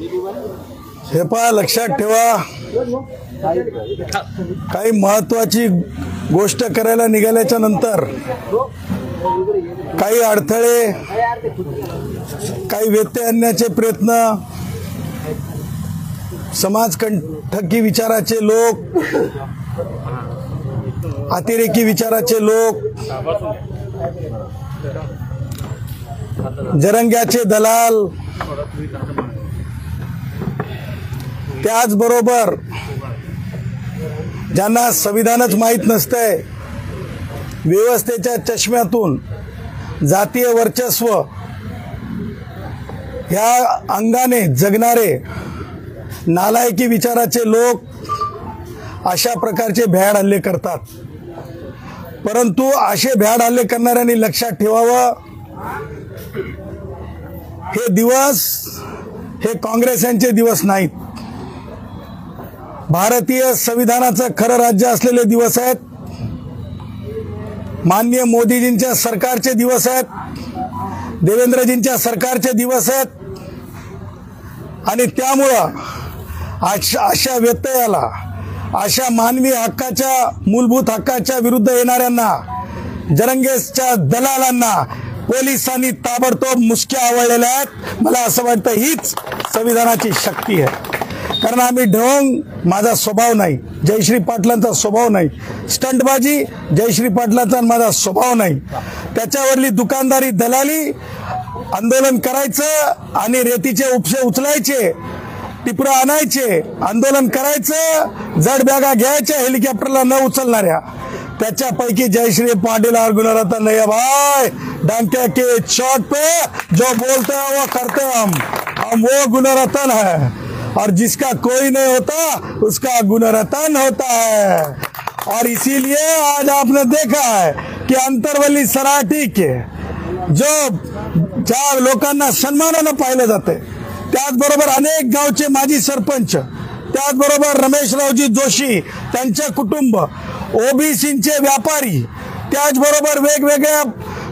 हे पहा, लक्षात ठेवा, काही महत्वाची गोष्ट करायला निघाल्याच्या नंतर काही अडथळे, काही व्यत्यय आणण्याचे प्रयत्न, समाजकंटकी विचाराचे लोक, अतिरेकी विचाराचे लोक, जरंग्याचे दलाल, त्याचबरोबर ज्यांना संविधानच माहीत नसतंय, व्यवस्थेच्या चष्म्यातून जातीय वर्चस्व ह्या अंगाने जगणारे नालायकी विचाराचे लोक अशा प्रकारचे भ्याड हल्ले करतात. परंतु असे भ्याड हल्ले करणाऱ्यांनी लक्षात ठेवावं, हे दिवस हे काँग्रेस यांचे दिवस नाहीत. भारतीय संविधानाचं खरं राज्य असलेले दिवस आहेत. माननीय मोदीजींच्या सरकारचे दिवस आहेत, देवेंद्रजींच्या सरकारचे दिवस आहेत. आणि त्यामुळं अशा व्यत्ययाला, अशा मानवी हक्काच्या, मूलभूत हक्काच्या विरुद्ध येणाऱ्यांना, जरंगेच्या दलालांना पोलिसांनी ताबडतोब मुसक्या आवळलेल्या आहेत. मला असं वाटतं हीच संविधानाची शक्ती आहे. कारण आम्ही ढोंग, माझा स्वभाव नाही, जयश्री पाटलांचा स्वभाव नाही, स्टंटबाजी जयश्री पाटलांचा माझा स्वभाव नाही. त्याच्यावरली दुकानदारी, दलाली, आंदोलन करायचं आणि रेतीचे उपसे उचलायचे, टिपरं आणायचे, आंदोलन करायचं, जड बॅगा घ्यायच्या हेलिकॉप्टरला न उचलणाऱ्या, त्याच्यापैकी जयश्री पाटिल और गुणरत्न नहीं है भाई. डंके के चोट पे जो बोलते हैं वो करते हैं हम वो गुणरत्न है. और जिसका कोई नहीं होता उसका गुणरत्न होता है. और इसीलिए आज आपने देखा है कि अंतरवली सराठी के जो ज्या लोकांना सन्मानानं पाहिलं जाते, त्याचबरोबर अनेक गावचे माजी सरपंच, त्याचबरोबर रमेशरावजी जोशी, त्यांचे कुटुंब, ओबीसीचे व्यापारी, त्याचबरोबर वेगवेगळ्या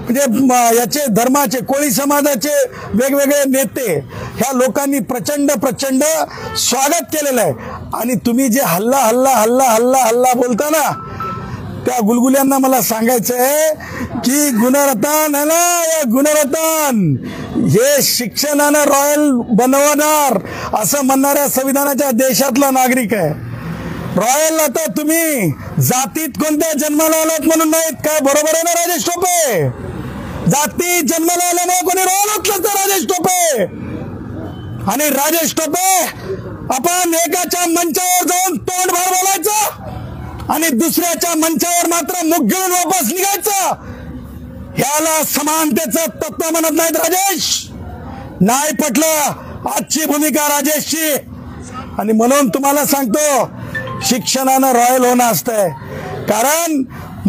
म्हणजे याचे धर्माचे, कोळी समाजाचे वेगवेगळे नेते, ह्या लोकांनी प्रचंड स्वागत केलेलं आहे. आणि तुम्ही जे हल्ला हल्ला हल्ला हल्ला हल्ला बोलता ना, त्या गुलगुल्यांना मला सांगायचं आहे की गुणरत्न है ना, गुणरत्न हे शिक्षणानं रॉयल बनवणार असं म्हणणाऱ्या संविधानाच्या देशातला नागरिक आहे. रॉयल आता तुम्ही जातीत कोणत्या जन्माला आलात म्हणून नाहीत काय? बरोबर आहे ना राजेश टोपे? जाती जन्माला आल्यामुळे कोणी रॉयल होतलं तर राजेश टोपे. आणि राजेश टोपे, आपण एकाच्या मंचावर जाऊन तोंड भर बोलायचं आणि दुसऱ्याच्या मंचावर मात्र मुख घेऊन वापस निघायचं. ह्याला समानतेचं तत्व म्हणत नाहीत राजेश. नाही पटलं आजची भूमिका राजेशची. आणि म्हणून तुम्हाला सांगतो, शिक्षणानं रॉयल होणं असतंय. कारण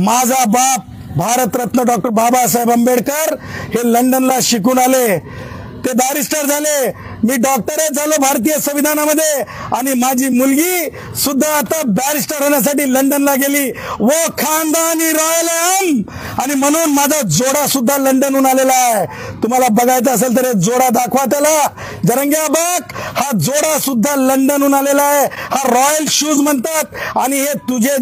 माझा बाप भारतरत्न डॉक्टर बाबासाहेब आंबेडकर हे लंडनला शिकून आले, ते बॅरिस्टर झाले, मी डॉक्टरच झालो भारतीय संविधानामध्ये. आणि माझी मुलगी सुद्धा आता बॅरिस्टर होण्यासाठी लंडनला गेली. वो खानदानी रॉयल है. आणि म्हणून माझा जोडा सुद्धा लंडनहून आलेला आहे. तुम्हाला बघायचं असेल तर जोडा दाखवा त्याला. जरंग्या बघ, हा जोडा सुद्धा लंडनहून आलेला आहे. हा रॉयल शूज म्हणतात. आणि हे तुझे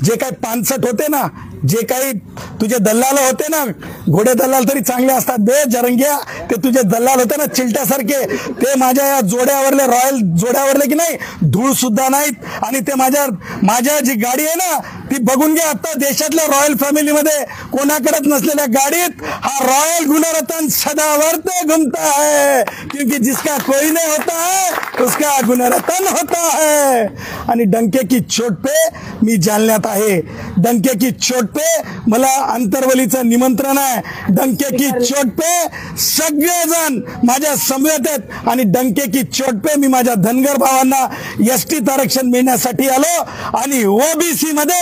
जे काही पानसट होते ना, जे काही तुझे दल्लाल होते ना, घोडे दल्लाल तरी चांगले असतात बे जरंग्या, ते तुझे दल्लाल होते ना चिलट्यासारखे, ते माझ्या या जोड्यावरले, रॉयल जोड्यावरले की नाही धूळ सुद्धा नाहीत. आणि ते माझ्या जी गाडी आहे ना, ती बघून घ्या. आता देशातल्या रॉयल फॅमिलीमध्ये कोणाकडेच नसलेल्या गाडीत हा रॉयल गुणरत्न सदावर्त घूमता है. क्योंकि जिसका कोई नहीं होता है उसका गुणरत्न होता है. आणि डंके की चोट पे मी जालन्यात आहे. डंके की चोट पे मला अंतरवलीचं निमंत्रण आहे. डंके की चोट पे सगळेजण माझ्या समवेत आहेत. आणि डंके की चोट पे मी माझ्या धनगर भावांना एसटी आरक्षण मिळण्यासाठी आलो. आणि ओबीसी मध्ये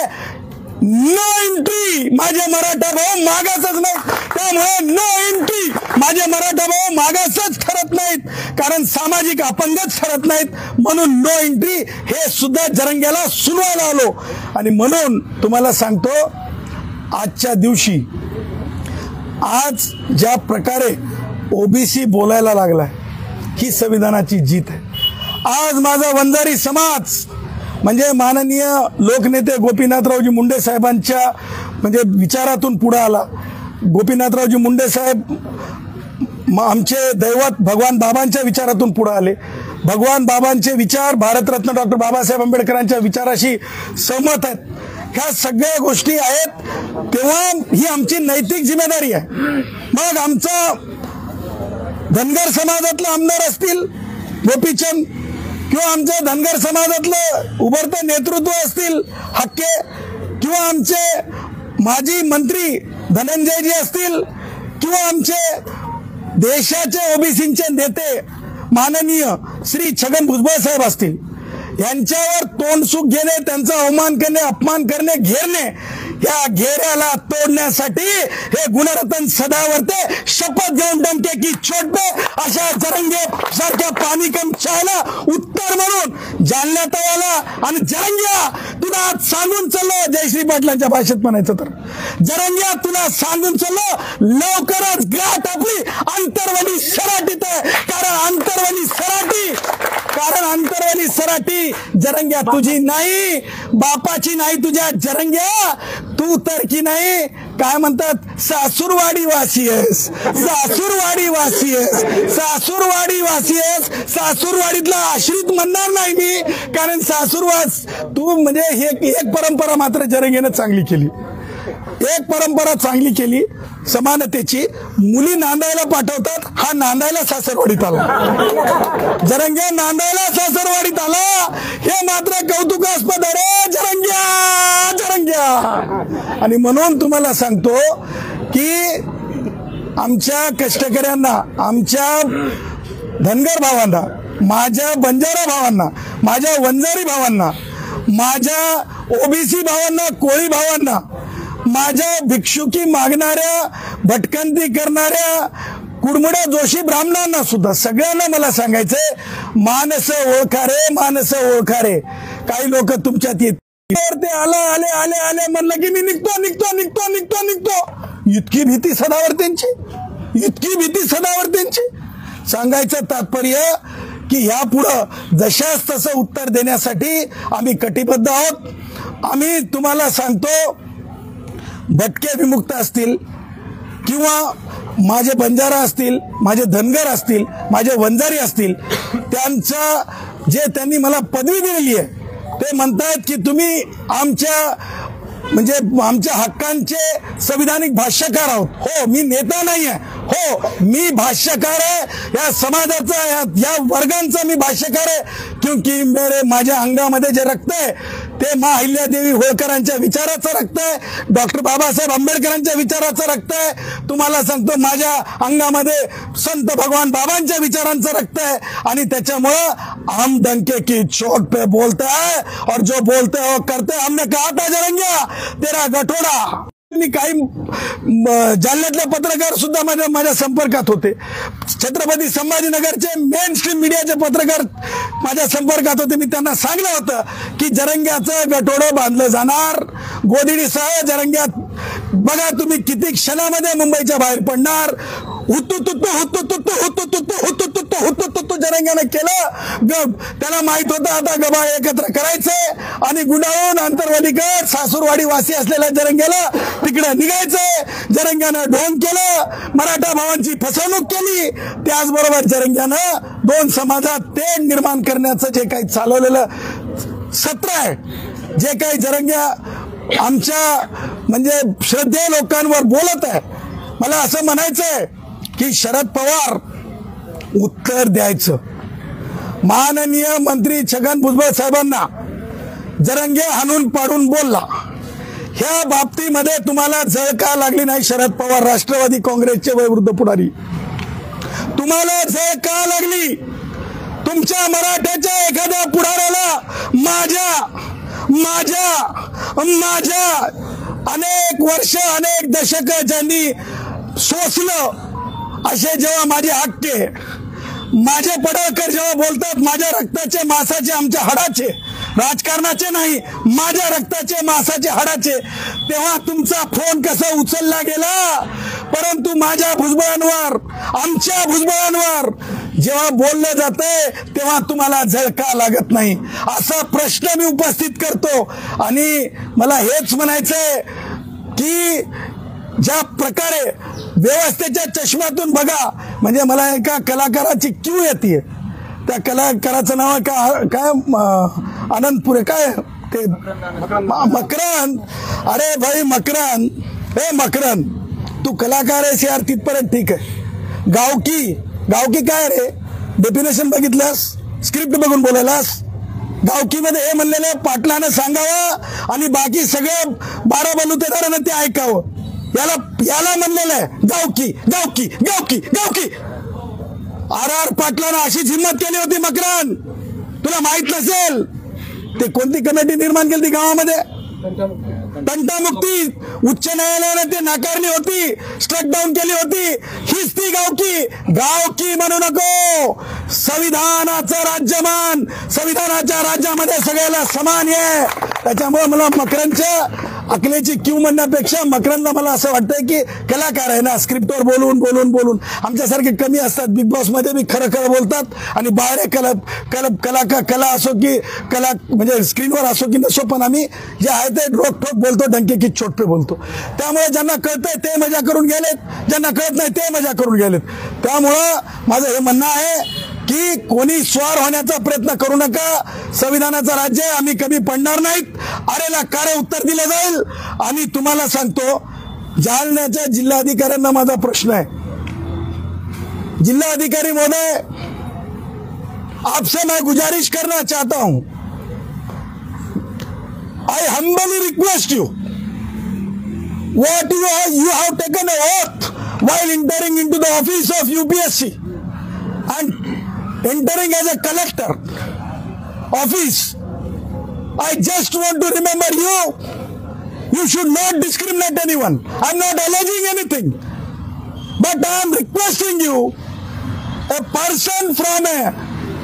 नो एंट्री, माझे मराठा भाऊ मागासच नाही. त्यामुळे नो एंट्री, माझे मराठा भाऊ मागासच ठरत नाहीत, कारण सामाजिक अपंगच ठरत नाहीत. म्हणून नो एंट्री हे सुद्धा जरंग्याला सुनवायला आलो. आणि म्हणून तुम्हाला सांगतो, आजच्या दिवशी, आज ज्या प्रकारे ओबीसी बोलायला लागलाय, ही संविधानाची जीत आहे. आज माझा वंजारी समाज म्हणजे माननीय लोकनेते गोपीनाथरावजी मुंडे साहेबांच्या म्हणजे विचारातून पुढे आला. गोपीनाथरावजी मुंडे साहेब आमचे दैवत भगवान बाबांच्या विचारातून पुढे आले. भगवान बाबांचे विचार भारतरत्न डॉक्टर बाबासाहेब आंबेडकरांच्या विचाराशी सहमत आहेत. ह्या सगळ्या गोष्टी आहेत तेव्हा ही आमची नैतिक जिम्मेदारी आहे. मग आमचा धनगर समाजातले आमदार असतील गोपीचंद किंवा आमच्या धनगर समाजातलं उभरते नेतृत्व असतील हक्के किंवा आमचे माजी मंत्री धनंजयजी असतील किंवा आमचे देशाचे ओबीसीचे नेते माननीय श्री छगन भुजबळ साहेब असतील, यांच्यावर तोंडसुख घेणे, त्यांचा अवमान करणे, अपमान करणे, घेरणे, या घेऱ्याला तोडण्यासाठी हे गुणरत्न सदावर्ते शपथ घेऊन डंके की चोट पे अशा जरंगे सारख्या पाणी कम चहाला उत्तर म्हणून जालन्यात आला. आणि जरंग्या तुला आज सांगून चाललो, जयश्री पाटलांच्या भाषेत म्हणायचं तर जरंग्या तुला सांगून चाललो, लवकरच गाठ आपली अंतरवली सराटीत आहे. कारण अंतरवली सराटी जरंग्या तुझी नाही, बापाची नाही तुझ्या जरंग्या. तू तर की नाही काय म्हणतात सासूरवाडी वासी आहेस, सासूरवाडीतला आश्रित म्हणणार नाही मी, कारण सासूरवास तू म्हणजे हे एक परंपरा मात्र जरंगेनं चांगली केली. एक परंपरा चांगली केली समानतेची. मुली नांदायला पाठवतात, हा नांदायला सासरवाडीत आला. जरंग्या नांदायला सासरवाडीत आला, हे मात्र कौतुकास्पद आहे जरंग्या. आणि म्हणून तुम्हाला सांगतो की आमच्या कष्टकऱ्यांना, आमच्या धनगर भावांना, माझ्या बंजारा भावांना, माझ्या वंजारी भावांना, माझ्या ओबीसी भावांना, कोळी भावांना, माझ्या भिक्षुकी मागणाऱ्या, भटकंती करणाऱ्या कुडमुड्या जोशी ब्राह्मणांना सुद्धा सगळ्यांना मला सांगायचंय, मानसं ओळखा रे. काही लोक तुमच्यात येत ते आले म्हणलं की मी निघतो. इतकी भीती सदावर्तेंची. सांगायचं तात्पर्य की यापुढं जशास तसं उत्तर देण्यासाठी आम्ही कटिबद्ध आहोत. आम्ही तुम्हाला सांगतो, भटके विमुक्त असतील किंवा माझे बंजारा असतील, माझे धनगर असतील, माझे वंजारी असतील, त्यांचा जे त्यांनी मला पदवी दिलेली आहे ते म्हणतायत की तुम्ही आमच्या हक्कांचे संविधानिक भाष्यकार आहोत. हो, मी नेता नाही आहे, हो मी भाष्यकार आहे, या समाजाचा या वर्गांचा मी भाष्यकार आहे. क्योंकि माझ्या अंगामध्ये जे रक्त आहे ते मा अहिल्यादेवी होळकरांच्या विचाराचं रक्त आहे, डॉक्टर बाबासाहेब आंबेडकरांच्या विचाराचं रक्त आहे. तुम्हाला सांगतो माझ्या अंगामध्ये संत भगवान बाबांच्या विचारांचं रक्त आहे. आणि त्याच्यामुळं हम डंके की चोट पे बोलते है और जो बोलते हो करते. हमने कहा था जरंग्या तेरा गठोडा. मी काही जालन्यातले पत्रकार सुद्धा माझ्या संपर्कात होते. छत्रपती संभाजीनगरचे मेन स्ट्रीम मीडियाचे पत्रकार माझ्या संपर्कात होते. मी त्यांना सांगितलं होतं की जरंग्याचं गठोडं बांधलं जाणार, गोदिडीसह जरंग्यात बघा तुम्ही किती क्षणामध्ये मुंबईच्या बाहेर पडणार. जरंग्यानं केलं. त्याला माहित होतं आता गबा एकत्र करायचंय आणि गुंडाळून आंतरवालीकर सासूरवाडी वासी असलेल्या जरंग्याला तिकडे निघायचंय. जरंग्यानं ढोंग केलं, मराठा भावांची फसवणूक केली. त्याचबरोबर जरंग्यानं दोन समाजात तेढ निर्माण करण्याचं जे काही चालवलेलं सत्र आहे, जे काही जरंग्या आमच्या म्हणजे श्रद्धेय लोकांवर बोलत आहे, मला असं म्हणायचंय की शरद पवार उत्तर द्यायचं. माननीय मंत्री छगन भुजबळ साहेबांना जरंगे हाणून पाडून बोलला. ह्या बाबतीमध्ये तुम्हाला जळ का लागली नाही? शरद पवार राष्ट्रवादी काँग्रेसचे वयोवृद्ध पुढारी, तुम्हाला जळ का लागली? तुमच्या मराठ्याच्या एखाद्या पुढाऱ्याला माझ्या अनेक वर्ष अनेक दशक ज्यांनी सोसलं असे जेव्हा माझे हक्के, माझे पडळकर जेव्हा बोलतात माझ्या रक्ताचे मांसाचे आमच्या हाडाचे, राजकारणाचे नाही, माझ्या रक्ताचे मांसाचे हाडाचे, तेव्हा तुमचा फोन कसा उचलला गेला? परंतु माझ्या भुजबळांवर, आमच्या भुजबळांवर जेव्हा बोललं जातंय तेव्हा तुम्हाला झळका लागत नाही, असा प्रश्न मी उपस्थित करतो. आणि मला हेच म्हणायचंय की ज्या प्रकारे व्यवस्थेच्या चष्म्यातून बघा, म्हणजे मला एका कलाकाराची क्यू येते, त्या कलाकाराचं नाव काय आनंदपुरे, काय ते मकरन. अरे भाई मकरन, हे मकरन, तू कलाकार आहेस यार, तिथपर्यंत ठीक आहे. गावकी काय रे, डेफिनेशन बघितलंस, स्क्रिप्ट बघून बोलायलास. गावकीमध्ये हे म्हणलेलं पाटलानं सांगावं आणि बाकी सगळं 12 बलुतेदारानं ते ऐकावं, याला म्हणलेलं आहे गावकी गावकी गावकी गावकी. RR पाटलानं अशीच हिंमत केली होती मकरन, तुला माहित नसेल. ते कोणती कमिटी निर्माण केली ती गावामध्ये, तंटामुक्ती, उच्च न्यायालयाने ते नाकारली होती, स्ट्रक डाऊन केली होती. हीच ती गावकी म्हणू नको. संविधानाचं राज्यमान, संविधानाच्या राज्यामध्ये सगळ्याला समान आहे. त्याच्यामुळे मला मकरनच्या अकलेची क्यू म्हणण्यापेक्षा मकरनला मला असं वाटतंय की कलाकार आहे ना, स्क्रिप्टवर बोलून आमच्यासारखे कमी असतात. बिग बॉस मध्ये मी खरं बोलतात आणि बाहेर कला असो की कला म्हणजे स्क्रीनवर असो की नसो, पण आम्ही जे आहे ते रोकठोक बोलतो, डंके की चोट पे बोलतो. त्यामुळे ज्यांना कळतंय ते मजा करून गेलेत, ज्यांना कळत नाही ते मजा करून गेलेत. त्यामुळं माझं हे म्हणणं आहे की कोणी स्वार होण्याचा प्रयत्न करू नका. संविधानाचं राज्य आहे, आम्ही कमी पडणार नाहीत. अरेला कार्य उत्तर दिलं जाईल. आणि तुम्हाला सांगतो, जालन्याच्या जिल्हाधिकाऱ्यांना माझा प्रश्न आहे. जिल्हाधिकारी महोदय, आपसे मैं गुजारिश करना चाहता हूं, I humbly request you, what you have taken an oath while entering into the office of UPSC and entering as a collector office. I just want to remember you. You should not discriminate anyone. I'm not alleging anything, but I am requesting you, a person from a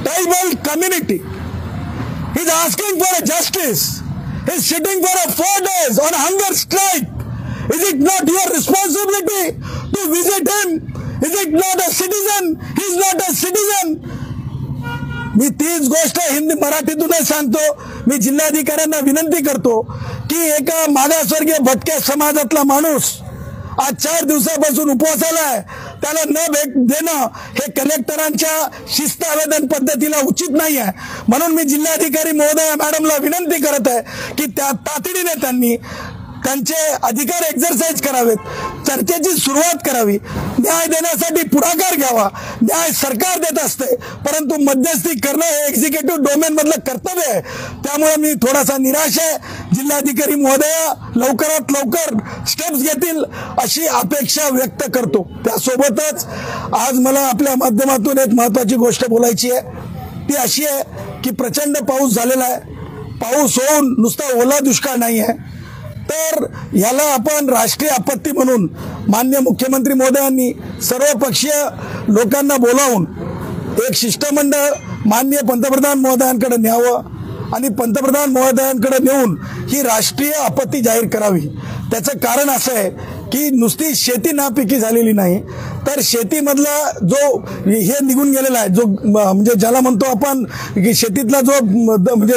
tribal community is asking for a justice. He's sitting for 4 days on a hunger strike. Is it not your responsibility to visit him? Is it not a citizen? He's not a citizen. मी तीच गोष्ट मराठीतूनच सांगतो. मी जिल्हाधिकाऱ्यांना विनंती करतो की एका मागासवर्गीय भटक्या समाजातला माणूस आज 4 दिवसापासून उपवासाला आहे, त्याला न भेट देणं हे कलेक्टरांच्या शिस्त आवेदन पद्धतीला उचित नाही आहे. म्हणून मी जिल्हाधिकारी महोदय मॅडमला विनंती करत आहे की त्या तातडीने त्यांनी त्यांचे अधिकार एक्झरसाइज करावेत, चर्चेची सुरुवात करावी, न्याय देण्यासाठी पुढाकार घ्यावा. न्याय सरकार देत असते, परंतु मध्यस्थी करणं हे एक्झिक्युटिव्ह डोमेन मधलं कर्तव्य आहे. त्यामुळे मी थोडासा निराश आहे. जिल्हाधिकारी महोदय लवकरात लवकर स्टेप्स घेतील अशी अपेक्षा व्यक्त करतो. त्यासोबतच आज मला आपल्या माध्यमातून एक महत्वाची गोष्ट बोलायची आहे. ती अशी आहे की प्रचंड पाऊस झालेला आहे. पाऊस होऊन नुसता ओला दुष्काळ नाही आहे, तर याला आपण राष्ट्रीय आपत्ती म्हणून माननीय मुख्यमंत्री महोदयांनी सर्वपक्षीय लोकांना बोलावून एक शिष्टमंडळ माननीय पंतप्रधान महोदयांकडे न्यावं आणि पंतप्रधान महोदयांकडे नेऊन ही राष्ट्रीय आपत्ती जाहीर करावी. त्याचं कारण असं आहे की नुसती शेती नापिकी झालेली नाही, तर शेतीमधला जो हे निघून गेलेला आहे, जो म्हणजे ज्याला म्हणतो आपण की शेतीतला जो म्हणजे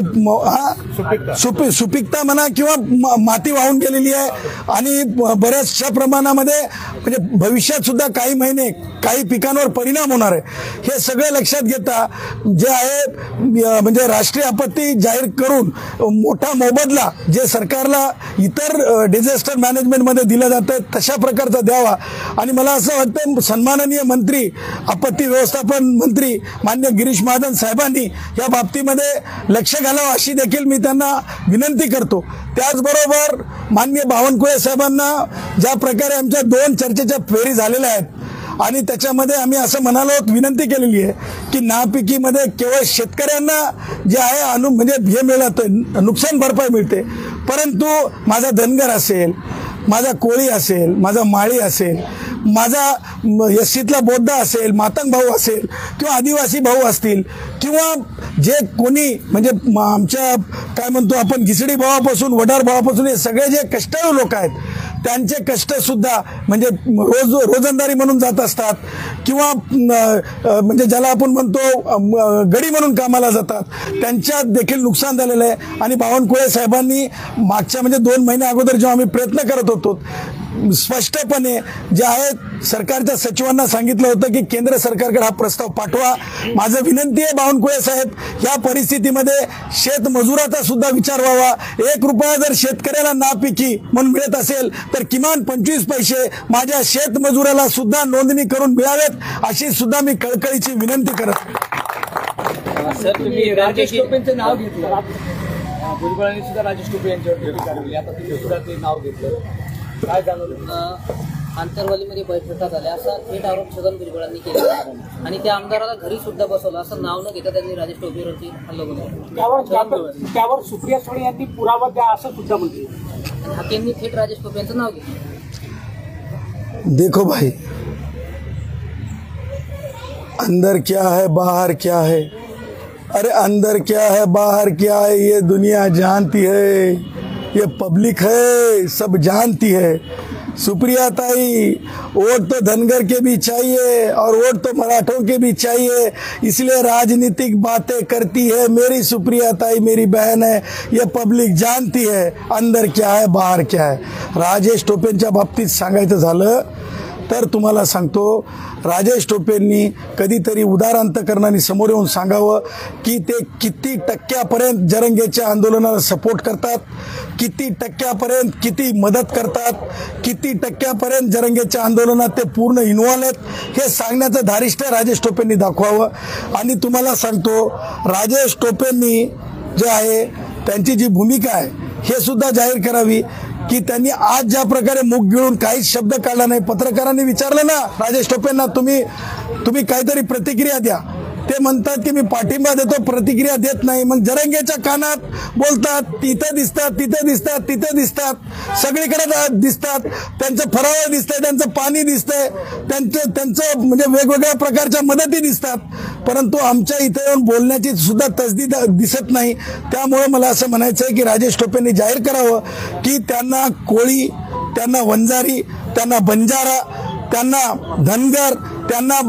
सुपीकता म्हणा किंवा माती वाहून गेलेली आहे आणि बऱ्याचशा प्रमाणामध्ये म्हणजे भविष्यात सुद्धा काही महिने काही पिकांवर परिणाम होणार आहे. हे सगळे लक्षात घेता जे आहे म्हणजे राष्ट्रीय आपत्ती जाहीर करून मोठा मोबदला जे सरकारला इतर डिझास्टर मॅनेजमेंट मध्ये दिलं जातं तशा प्रकारचा द्यावा. आणि मला असं वाटतं सन्माननीय मंत्री आपत्ती व्यवस्थापन मंत्री मान्य गिरीश महाजन साहेबांनी या बाबतीमध्ये लक्ष घालावं अशी देखील मी त्यांना विनंती करतो. त्याचबरोबर मान्य बावनकुळे साहेबांना ज्या प्रकारे आमच्या 2 चर्चेच्या फेरी झालेल्या आहेत आणि त्याच्यामध्ये आम्ही असं म्हणालो विनंती केलेली आहे की नापिकीमध्ये केवळ शेतकऱ्यांना जे आहे म्हणजे हे मिळतं नुकसान भरपाई मिळते, परंतु माझा धनगर असेल, माझा कोळी असेल, माझा माळी असेल, माझा एससीतला बौद्ध असेल, मातंग भाऊ असेल किंवा आदिवासी भाऊ असतील किंवा जे कोणी म्हणजे आमच्या काय म्हणतो आपण घिसडी भावापासून वडार भावापासून हे सगळे जे कष्टाळू लोक आहेत त्यांचे कष्ट सुद्धा म्हणजे रोजंदारी म्हणून जात असतात किंवा म्हणजे ज्याला आपण म्हणतो गडी म्हणून कामाला जातात, त्यांच्यात देखील नुकसान झालेलं आहे। आणि बावनकुळे साहेबांनी मागच्या म्हणजे 2 महिने अगोदर जेव्हा आम्ही प्रयत्न करत होतो, स्पष्टपणे जे आहे सरकारच्या सचिवांना सांगितलं होतं की केंद्र सरकारकडे हा प्रस्ताव पाठवा। माझं विनंती आहे बावनकुळे साहेब, या परिस्थितीमध्ये शेतमजुराचा सुद्धा विचार व्हावा। 1 रुपया जर शेतकऱ्याला नापिकी म्हणून मिळत असेल तर किमान 25 पैसे माझ्या शेतमजुराला सुद्धा नोंदणी करून मिळावेत, अशी सुद्धा मी कळकळीची विनंती करत। सर, तुम्ही राजेश टोपेंचं नाव घेतलं, भुजबळांनी सुद्धा राजेश टोपे यांच्यावर टीका केली, आता तुम्ही सुद्धा ते नाव घेतलं, काय जाणवलं? आंतरवालीमध्ये बैठका झाल्या असा थेट आरोप छगन भुजबळांनी केला आणि त्या आमदाराला घरी सुद्धा बसवलं, असं नाव न घेता त्यांनी राजेश टोपेवरती हल्ला केला। त्यावर सुप्रिया सुळे यांनी पुरावा द्या असं सुद्धा म्हटलं आणि हाकेंनी थेट राजेश टोपे यांचं नाव घेतलं। देखो भाई, अंदर क्या है बाहर क्या है, अरे अंदर क्या है बाहर क्या है ये दुनिया जानती है, ये पब्लिक है सब जानती है। सुप्रिया ताई, वोट तो धनगर के भी चाहिए और वोट तो मराठों के भी चाहिए, इसलिए राजनीतिक बातें करती है मेरी सुप्रिया ताई, मेरी बहन है, ये पब्लिक जानती है अंदर क्या है बाहर क्या है। राजेश टोपेंच्या बाबतीत सांगायचं झालं तर तुम्हाला सांगतो, राजेश टोपेंनी कधीतरी उदारांतकरणाने समोर येऊन सांगावं की ते किती टक्क्यापर्यंत जरंगेच्या आंदोलनाला सपोर्ट करतात, किती टक्क्यापर्यंत किती मदत करतात, किती टक्क्यापर्यंत जरंगेच्या आंदोलनात ते पूर्ण इन्व्हॉल्व आहेत, हे सांगण्याचं धारिष्ट्य राजेश टोपेंनी दाखवावं। आणि तुम्हाला सांगतो, राजेश टोपेंनी जे आहे त्यांची जी भूमिका आहे हे सुद्धा जाहीर करावी की त्यांनी आज ज्या प्रकारे मुख गिळून काहीच शब्द काढला नाही। पत्रकारांनी विचारलं ना राजेश टोपेंना, तुम्ही काहीतरी प्रतिक्रिया द्या, ते म्हणतात की मी पाठिंबा देतो, प्रतिक्रिया देत नाही। मग जरंगेच्या कानात बोलतात, तिथं दिसतात, तिथं दिसतात, तिथं दिसतात, सगळीकडे दिसतात, त्यांचं फराळ दिसतंय, त्यांचं पाणी दिसतंय, त्यांचं म्हणजे वेगवेगळ्या प्रकारच्या मदती दिसतात, परंतु आमच्या इथे येऊन बोलण्याची सुद्धा तसदीद दिसत नाही। त्यामुळे मला असं म्हणायचं आहे की राजेश टोपेंनी जाहीर करावं की त्यांना कोळी, त्यांना वंजारी, त्यांना बंजारा, त्यांना धनगर, त्यांना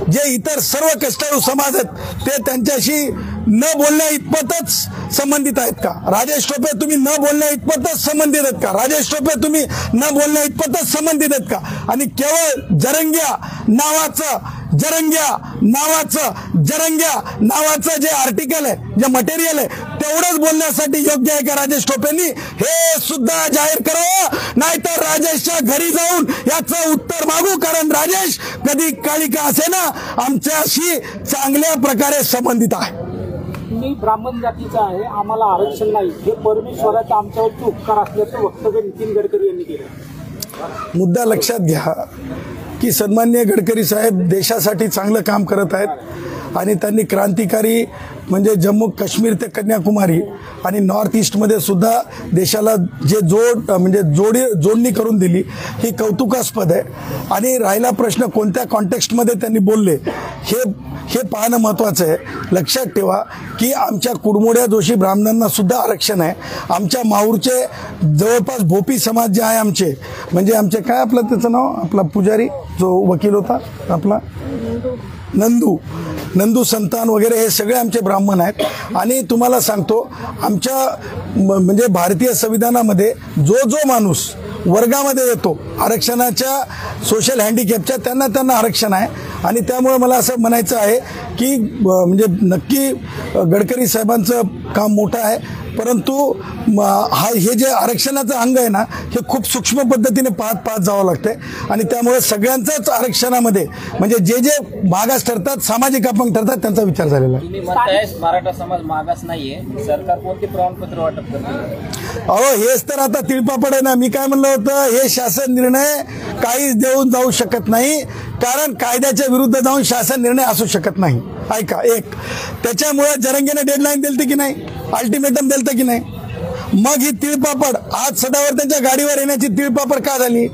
जे इतर सर्व कष्टाळू समाज आहेत ते त्यांच्याशी न बोलण्या इतपतच संबंधित आहेत का? राजेश टोपे, तुम्ही न बोलण्या इतपतच संबंधित आहेत का? राजेश टोपे, तुम्ही न बोलण्या इतपतच संबंधित आहेत का? आणि केवळ जरंग्या नावाचं जे आर्टिकल आहे, जे मटेरियल आहे, तेवढंच बोलण्यासाठी योग्य आहे का राजेश टोपेंनी? हे सुद्धा जाहीर करावं, नाहीतर राजेशच्या घरी जाऊन याचं उत्तर मागू, कारण राजेश कधी काळी का असे ना आमच्याशी चांगल्या प्रकारे संबंधित आहे। मी ब्राह्मण जातीचा आहे, आम्हाला आरक्षण नाही, हे परमेश्वराचा आमच्यावरती उपकार असल्याचं वक्तव्य नितीन गडकरी यांनी केलं। मुद्दा लक्षात घ्या की सन्माननीय गडकरी साहेब देशासाठी चांगलं काम करत आहेत आणि त्यांनी क्रांतिकारी म्हणजे जम्मू काश्मीर ते कन्याकुमारी आणि नॉर्थ ईस्टमध्ये सुद्धा देशाला जे जोडणी करून दिली, ही कौतुकास्पद आहे। आणि राहिला प्रश्न कोणत्या कॉन्टेक्स्टमध्ये त्यांनी बोलले हे पाहणं महत्त्वाचं आहे। लक्षात ठेवा की आमच्या कुडमोड्या जोशी ब्राह्मणांना सुद्धा आरक्षण आहे। आमच्या माहूरचे जवळपास भोपी समाज जे आहे आमचे, म्हणजे आमचे काय आपलं त्याचं नाव, आपला पुजारी जो वकील होता आपला नंदू संतान वगैरे, हे सगळे आमचे ब्राह्मण आहेत। आणि तुम्हाला सांगतो, आमच्या म्हणजे भारतीय संविधानामध्ये जो माणूस वर्गामध्ये येतो आरक्षणाच्या, सोशल हँडिकॅपच्या, त्यांना आरक्षण आहे। आणि त्यामुळे मला असं म्हणायचं आहे की म्हणजे नक्की गडकरी साहेबांचं काम मोठं आहे, परंतु हे जे आरक्षणाचं अंग आहे ना, हे खूप सूक्ष्म पद्धतीने पाहत जावं लागतंय। आणि त्यामुळे सगळ्यांचाच आरक्षणामध्ये म्हणजे जे मागास ठरतात, सामाजिक अपंग ठरतात, त्यांचा विचार झालेला आहे। तुम्ही म्हणताय मराठा समाज मागास नाहीये, सरकार कोणते प्रमाणपत्र वाटप करते? अहो, हेच तर आता तिळपापड आहे ना। मी काय म्हणलं होतं, हे शासन निर्णय काहीच देऊन जाऊ शकत नाही, कारण कायद्याच्या विरुद्ध जाऊन शासन निर्णय असू शकत नाही। ऐका, एक त्याच्यामुळे जरंगेने डेडलाईन दिलती की नाही, अल्टिमेटम दिलतं की नाही, मग ही तिळपापड आज सदावर त्यांच्या गाडीवर येण्याची तिळपापड का झाली?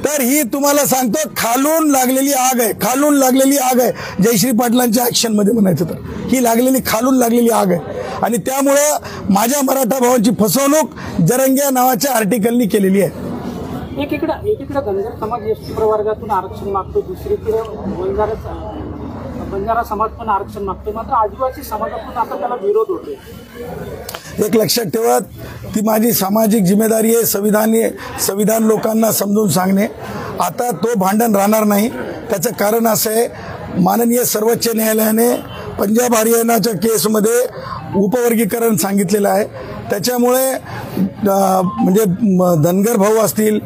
तर ही तुम्हाला सांगतो खालून लागलेली आग आहे, जयश्री पाटलांच्या ऍक्शनमध्ये म्हणायचं तर ही खालून लागलेली आग आहे। आणि त्यामुळं माझ्या मराठा भावांची फसवणूक जरंगे नावाच्या आर्टिकलनी केलेली आहे। एकीकडे धनगर समाज एसटी प्रवर्गातून आरक्षण मागतो, दुसरीकडे बंजारा समाज पण आरक्षण मागतो, मात्र आदिवासी समाजातून आता त्याला विरोध होतो. एक लक्षात ठेवा, ती माझी सामाजिक जिम्मेदारी आहे. संविधान लोकांना समजून सांगणे. आता तो भांडण राहणार नाही. त्याचं कारण असं आहे, माननीय सर्वोच्च न्यायालयाने पंजाब हरियाणाच्या केसमध्ये उपवर्गीकरण सांगितलेलं आहे. त्याच्यामुळे म्हणजे धनगर भाऊ असतील,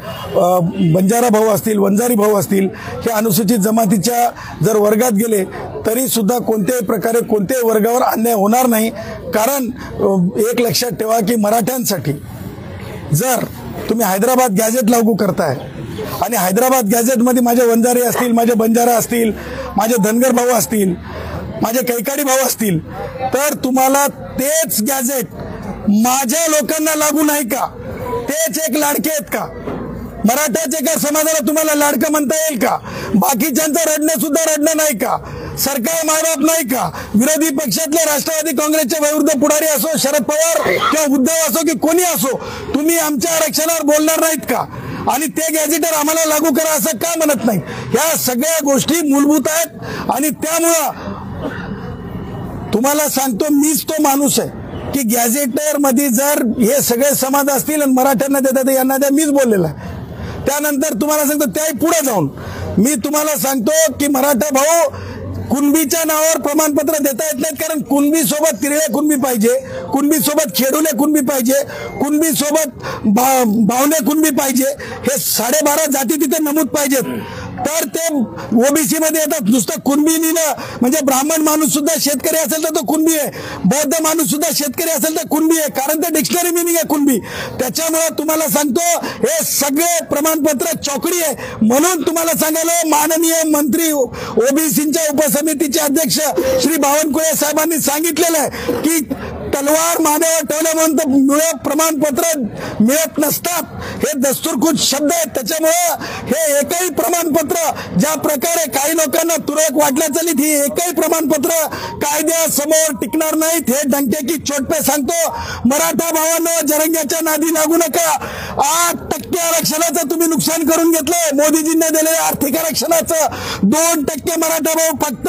बंजारा भाऊ असतील, वंजारी भाऊ असतील, हे अनुसूचित जमातीच्या जर वर्गात गेले तरी सुद्धा कोणत्याही प्रकारे कोणत्याही वर्गावर अन्याय होणार नाही. कारण एक लक्षात ठेवा की मराठ्यांसाठी जर तुम्ही हैदराबाद गॅझेट लागू करताय आणि हैदराबाद गॅझेटमध्ये माझे वंजारी असतील, माझे बंजारा असतील, माझे धनगर भाऊ असतील, माझे कैकाडी भाऊ असतील, तर तुम्हाला तेच गॅझेट माझ्या लोकांना लागू नाही का? तेच एक लाडके आहेत का? मराठाच्या एका समाजाला तुम्हाला लाडकं म्हणता येईल का? बाकीच्यांचं रडणं सुद्धा रडणं नाही का? सरकार मायबाप नाही का? विरोधी पक्षातले राष्ट्रवादी काँग्रेसचे वयोवृद्ध पुढारी असो, शरद पवार किंवा उद्धव असो की कोणी असो, तुम्ही आमच्या आरक्षणावर बोलणार नाहीत का? आणि ते गॅझेटर आम्हाला लागू करा असं का म्हणत नाही? ह्या सगळ्या गोष्टी मूलभूत आहेत. आणि त्यामुळं तुम्हाला सांगतो, मीच तो माणूस आहे की गॅझेटर मध्ये जर हे सगळे समाज असतील आणि मराठ्यांना देतात यांना द्या, मीच बोललेला आहे. त्यानंतर तुम्हाला सांगतो, त्याही पुढे जाऊन मी तुम्हाला सांगतो की मराठा भाऊ कुणबीच्या नावावर प्रमाणपत्र देता येत नाहीत. कारण कुणबी सोबत तिरळे कुणबी पाहिजे, कुणबी सोबत खेडुले कुणबी पाहिजे, कुणबी सोबत बावणे कुणबी पाहिजे. हे 12.5 जाती तिथे नमूद पाहिजेत. तर ते ओबीसी मध्ये येतात. नुसतं कुणबीनीनं म्हणजे ब्राह्मण माणूस सुद्धा शेतकरी असेल तर तो कुणबी आहे, बौद्ध माणूस सुद्धा शेतकरी असेल तर कुणबी आहे. कारण ते डिक्शनरी मिनिंग आहे कुणबी. त्याच्यामुळे तुम्हाला सांगतो, हे सगळे प्रमाणपत्र चौकडी आहे. म्हणून तुम्हाला सांगायला, माननीय मंत्री ओबीसीच्या उपसमितीचे अध्यक्ष श्री बावनकुळे साहेबांनी सांगितलेलं आहे की तलवार मानेवर ठेवल्यानंतर प्रमाणपत्र मिळत नसतात. हे दस्तूरखुद शब्द आहेत. त्याच्यामुळं हे एकही प्रमाणपत्र ज्या प्रकारे काही लोकांना तुरळक वाटल्या चालीत, ही एकही प्रमाणपत्र कायद्यासमोर टिकणार नाहीत. हे डंकेकी चोटपे सांगतो. मराठा भावांनो, जरंग्याच्या नादी लागू नका. 8% आरक्षणाचं तुम्ही नुकसान करून घेतलंय. मोदीजींनी दिलेल्या आर्थिक आरक्षणाचं 2% मराठा भाऊ फक्त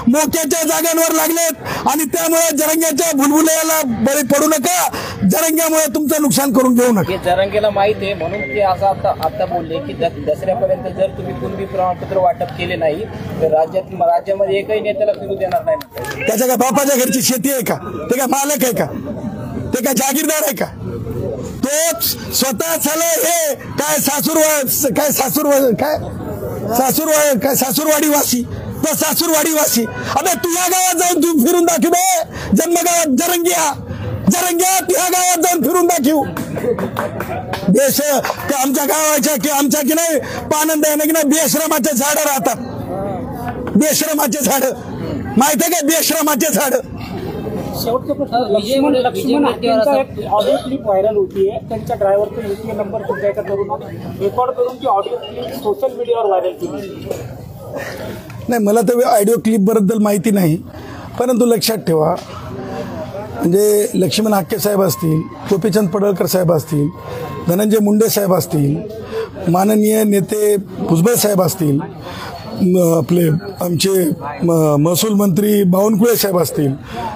मोक्याच्या जागांवर लागलेत आणि त्यामुळे जरंग्याच्या भुलभुलयाला बळी पडू नका. जरंग्यामुळे तुमचं नुकसान करून घेऊ नका. जरंगेला माहित आहे म्हणून ते असं आता बोलले की दसऱ्यापर्यंत जर तुम्ही कुणबी प्रमाणपत्र वाटप केले नाही तर राज्यामध्ये एकही नेत्याला फिरू देणार नाही. त्याच्या काय बापाच्या घरची शेती आहे का? ते काय मालक आहे का? ते काय जागीरदार आहे का? तोच स्वतः झालं हे काय सासूरवाडी वासी, तो सासूरवाडी वासी. अबे तुझ्या गावात जाऊन तू फिरून दाखव बे. जन्मगावात जरंगिया तुझ्या गावात जाऊन फिरून दाखव. देश आमच्या गावाच्या की आमच्या की नाही पानंद आहे ना की नाही, बेश्रमाचे झाडं राहतात. बेश्रमाचे झाड माहिती आहे का? बेश्रमाचे झाड. शेवटचा प्रश्न, लक्ष्मण हाकेंचा एक ऑडिओ क्लिप व्हायरल होतीये. त्यांच्या ड्रायव्हरचा UPI नंबर सुद्धा एका तरुणाने रेकॉर्ड करून ती ऑडिओ क्लिप सोशल मीडियावर व्हायरल केली. नाही, मला तर ऑडिओ क्लिपबद्दल माहिती नाही. परंतु लक्षात ठेवा, म्हणजे लक्ष्मण हाके साहेब असतील, गोपीचंद पडळकर साहेब असतील, धनंजय मुंडे साहेब असतील, माननीय नेते भुजबळ साहेब असतील, आपले आमचे महसूल मंत्री बावनकुळे साहेब असतील,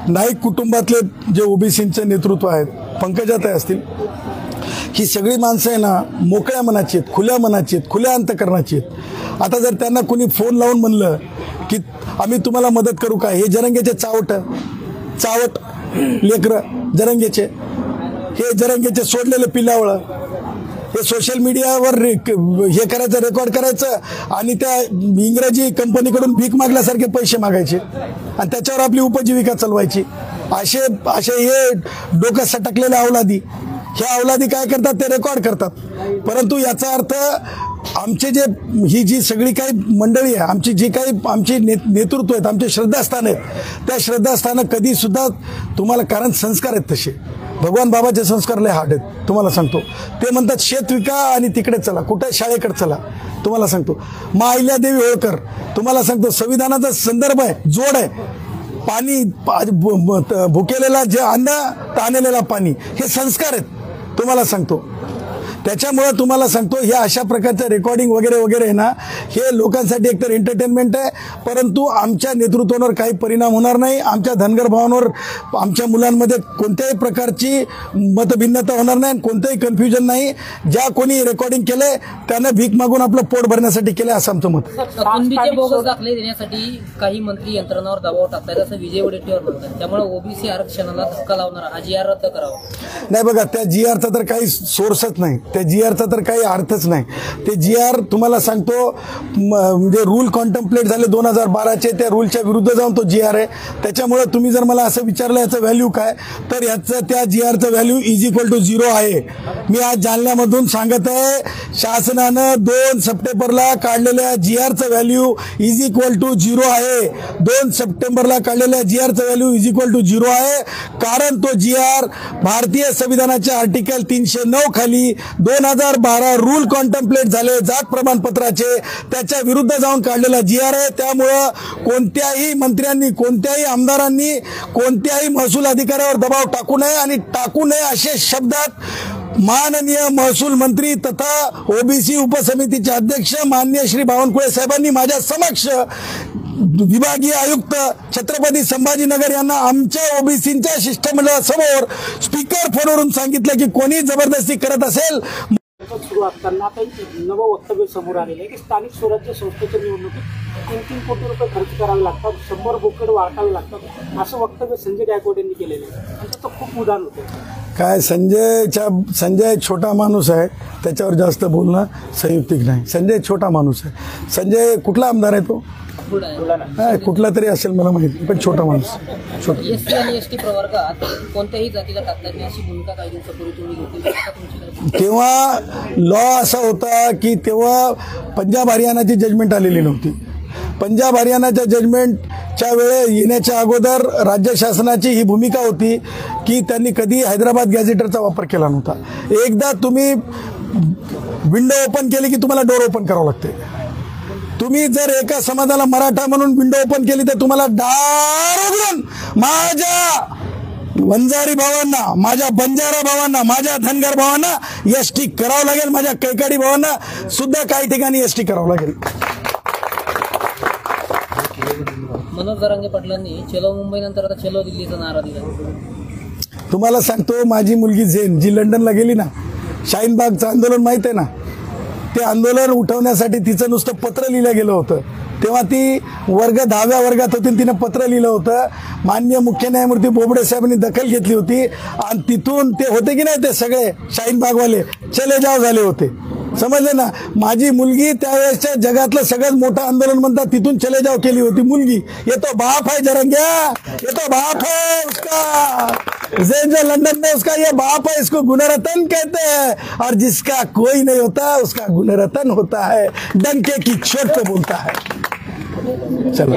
नाईक कुटुंबातले जे ओबीसींचे नेतृत्व आहेत, पंकजाताई असतील, ही सगळी माणसं आहे ना मोकळ्या मनाची आहेत, खुल्या मनाची आहेत, खुल्या अंतकरणाची आहेत. आता जर त्यांना कोणी फोन लावून म्हणलं की आम्ही तुम्हाला मदत करू का, हे जरंगेचे चावट लेकरं जरंगेचे, हे जरंगेचे सोडलेले पिल्लावळं, हे सोशल मीडियावर हे करायचं, रेकॉर्ड करायचं आणि त्या इंग्रजी कंपनीकडून भीक मागल्यासारखे पैसे मागायचे आणि त्याच्यावर आपली उपजीविका चालवायची. असे हे डोकं सटकलेले अवलादी, हे अवलादी काय करतात, ते रेकॉर्ड करतात. परंतु याचा अर्थ आमचे जे ही जी सगळी काही मंडळी आहे, आमची नेतृत्व आहेत, आमचे श्रद्धास्थान आहेत, त्या श्रद्धास्थानं कधी सुद्धा तुम्हाला, कारण संस्कार आहेत तसे, भगवान बाबाचे संस्कार लय हार्ड आहेत. तुम्हाला सांगतो, ते म्हणतात शेत विका आणि तिकडे चला, कुठे शाळेकडे चला. तुम्हाला सांगतो, अहिल्यादेवी होळकर, तुम्हाला सांगतो संविधानाचा संदर्भ आहे, जोड आहे. पाणी भुकेलेला जे अन्न, ताणलेला पाणी, हे संस्कार आहेत. तुम्हाला सांगतो, त्याच्यामुळं तुम्हाला सांगतो हे अशा प्रकारचं रेकॉर्डिंग वगैरे वगैरे आहे ना, हे लोकांसाठी एकतर एंटरटेनमेंट आहे, परंतु आमच्या नेतृत्वावर काही परिणाम होणार नाही. आमच्या धनगर भावांवर, आमच्या मुलांमध्ये कोणत्याही प्रकारची मतभिन्नता होणार नाही, कोणतंही कन्फ्युजन नाही. ज्या कोणी रेकॉर्डिंग केलंय त्यानं भीक मागून आपलं पोट भरण्यासाठी केलंय असं आमचं मत आहे. कुणबीचे बोगस दाखले देण्यासाठी काही मंत्री यंत्रणावर दबाव टाकतात असं विजय वडेट्टीवार म्हणतात. त्यामुळे ओबीसी आरक्षणाला धक्का लावणारा हा जी आर रद्द करावा. नाही बघा, त्या जी आरचा तर काही सोर्सच नाही, त्या जी आरचा तर काही अर्थच नाही. ते जी आर तुम्हाला सांगतो म्हणजे रूल कॉन्टम्प्लेट झाले 2012चे, त्या रूलच्या विरुद्ध जाऊन तो जी आर आहे. त्याच्यामुळे तुम्ही जर मला असं विचारलं याचं व्हॅल्यू काय, तर याचं त्या जी आरचं व्हॅल्यू =0 आहे. मी आज जालन्यामधून सांगत आहे, शासनानं 2 सप्टेंबरला काढलेल्या जी आरचं व्हॅल्यू =0 आहे. 2 सप्टेंबरला काढलेल्या जी आरचं व्हॅल्यू =0 आहे. कारण तो जी आर भारतीय संविधानाच्या आर्टिकल 309 खाली 2012 रूल कॉन्टम्प्लेट झाले जात प्रमाणपत्राचे, त्याच्या विरुद्ध जाऊन काढलेला जी आर आहे. त्यामुळं कोणत्याही मंत्र्यांनी, कोणत्याही आमदारांनी, कोणत्याही महसूल अधिकाऱ्यावर दबाव टाकू नये आणि टाकू नये असे शब्दात माननीय महसूल मंत्री तथा ओबीसी उपसमितीचे अध्यक्ष माननीय श्री बावनकुळे साहेबांनी माझ्या समक्ष विभागीय आयुक्त छत्रपती संभाजीनगर यांना आमच्या ओबीसींच्या शिष्टमंडळासमोर स्पीकर फोनवरून सांगितलं की कोणी जबरदस्ती करत असेल. सुरू असताना आता एक नवं वक्तव्य समोर आलेलं आहे की स्थानिक स्वराज्य संस्थेच्या निवडणुकीत 3-3 कोटी रुपये खर्च करावे लागतात, 100 बोकड वाटावे लागतात, असं वक्तव्य संजय गायकवाड यांनी केलेलं आहे. आणि त्याचं खूप उदाहरण होतं. काय संजय छोटा माणूस आहे, त्याच्यावर जास्त बोलणं संयुक्तिक नाही. संजय छोटा माणूस आहे. संजय कुठला आमदार आहे तो? कुठला तरी असेल मला माहिती, पण छोटा माणूस. एसटी आणि एसटी प्रवर्गात कोणत्याही जातीला टाकता येईल अशी भूमिका काही दिवसापूर्वी तुम्ही घेतली. तेव्हा लॉ असा होता की तेव्हा पंजाब हरियाणाची जजमेंट आलेली नव्हती. पंजाब हरियाणाच्या जजमेंटच्या वेळे येण्याच्या अगोदर राज्य शासनाची ही भूमिका होती की त्यांनी कधी हैदराबाद गॅझेटरचा वापर केला नव्हता. एकदा तुम्ही विंडो ओपन केली की तुम्हाला डोर ओपन करावं लागते. तुम्ही जर एका समाजाला मराठा म्हणून विंडो ओपन केली तर तुम्हाला दार उघडून माझ्या वंजारी भावांना, माझ्या बंजारा भावांना, माझ्या धनगर भावांना एसटी करावं लागेल. माझ्या कैकाडी भावांना सुद्धा काही ठिकाणी एसटी करावं लागेल. मनोज जरांगे पाटलांनी चलो मुंबई नंतर आता चलो दिल्लीचा नारा दिला. तुम्हाला सांगतो, माझी मुलगी झेन जी लंडनला गेली ना, शाहीनबागचं आंदोलन माहित आहे ना, ते आंदोलन उठवण्यासाठी तिचं नुसतं पत्र लिहिलं गेलं होतं. तेव्हा ती 10व्या वर्गात होती, तिनं पत्र लिहिलं होतं. माननीय मुख्य न्यायमूर्ती बोबडे साहेबांनी दखल घेतली होती आणि तिथून ते होते की नाही, ते सगळे शाहीनबागवाले चले जाव झाले होते. समजले ना. माझी मुलगी त्यावेळेसच्या जगातलं सगळ्यात मोठं आंदोलन म्हणतात तिथून चले जाव केली होती मुलगी. ये तो बाप है जरंग्या, ये तो बाप है उसका, जो लंदन में उसका ये बाप है, इसको गुणरत्न कहते हैं. और जिसका कोई नहीं होता उसका गुणरत्न होता है. डंके की चोट पे बोलता है. चलो.